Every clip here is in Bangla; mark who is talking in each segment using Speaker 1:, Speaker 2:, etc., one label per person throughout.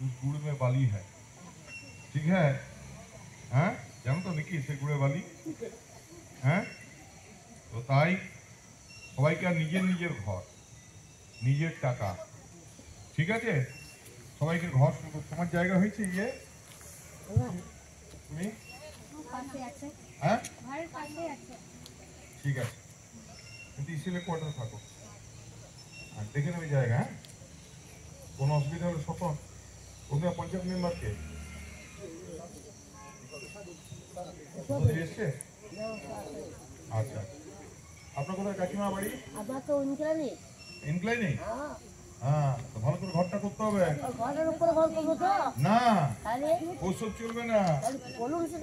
Speaker 1: उस गुड़ में बाली है, ठीक है? হ্যাঁ জানো তো নাকি সে গুড়ে বালি? হ্যাঁ, তো তাই সবাইকে আর নিজের নিজের ঘর, নিজের টাকা, ঠিক আছে? সবাইকে ঘর তোমার জায়গা হয়েছে ইয়ে তুমি হ্যাঁ ঠিক আছে, কিন্তু ইসিলে কোয়ার্টার থাকো আর দেখে নেবে জায়গা। হ্যাঁ, কোনো অসুবিধা হলে স্বপন ওদের পঞ্চায়েত মেম্বারকে এসছে। আচ্ছা, আপনার কোথায় কাকিমা বাড়ি? ইনক্লাইনে? হ্যাঁ, ভালো করে ঘরটা করতে হবে না, ওসব চলবে না।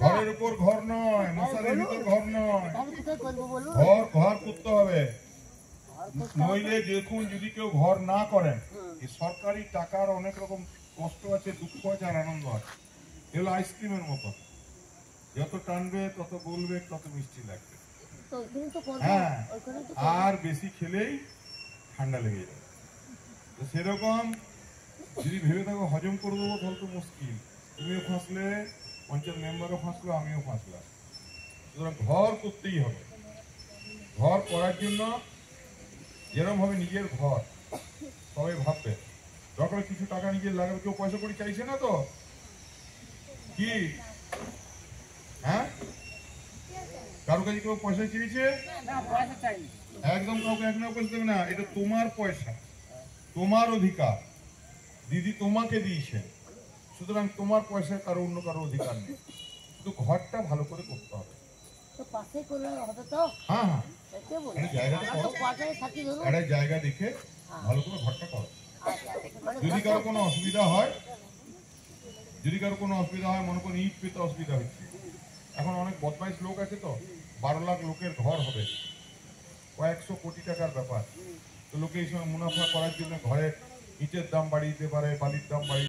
Speaker 1: ঘরের উপর ঘর নয়, মশারির ভিতর ঘর নয়, ঘর ঘর করতে হবে। নইলে দেখুন যদি কেউ ঘর না করেন, এই সরকারি টাকার অনেক রকম কষ্ট আছে, দুঃখ আছে আর আনন্দ আছে। এগুলো আইসক্রিমের মতো, যত টানবে তত বলবে তত মিষ্টি লাগবে। হ্যাঁ, আর বেশি খেলেই ঠান্ডা লেগে যাবে। তো সেরকম যদি ভেবে থাকো হজম করে দেবো তাহলে তো মুশকিল, তুমিও ফাঁসলে, পঞ্চায়েত মেম্বারও ফাঁসলো, আমিও ফাঁসলাম। সুতরাং ঘর করতেই হবে। ঘর করার জন্য যেরকম ভাবে নিজের ঘর সবাই ভাববে, দরকার কিছু টাকা নিজের লাগাবে। কেউ পয়সা করে চাইছে না তো কি? হ্যাঁ, কারো কাছে কেউ পয়সা চেয়েছে? একদম কাউকে এক নাও পয়সা দেবে না, এটা তোমার পয়সা, তোমার অধিকার, দিদি তোমাকে দিয়েছে। সুতরাং তোমার পয়সা কারো অন্য কারো অধিকার নেই, শুধু ঘরটা ভালো করে করতে হবে। হ্যাঁ হ্যাঁ, একটা জায়গা দেখে ভালো করে ঘরটা করো। যদি কারো কোনো অসুবিধা হয়, মনে করুন ইট পেতে অসুবিধা হচ্ছে, এখন অনেক বদমাইশ লোক আছে, তো 12 লাখ লোকের ঘর হবে, কয়েকশো কোটি টাকার ব্যাপার। তো লোকে এই সময় মুনাফা করার জন্য ঘরের ইটের দাম বাড়িয়ে দিতে পারে, বালির দাম বাড়িয়ে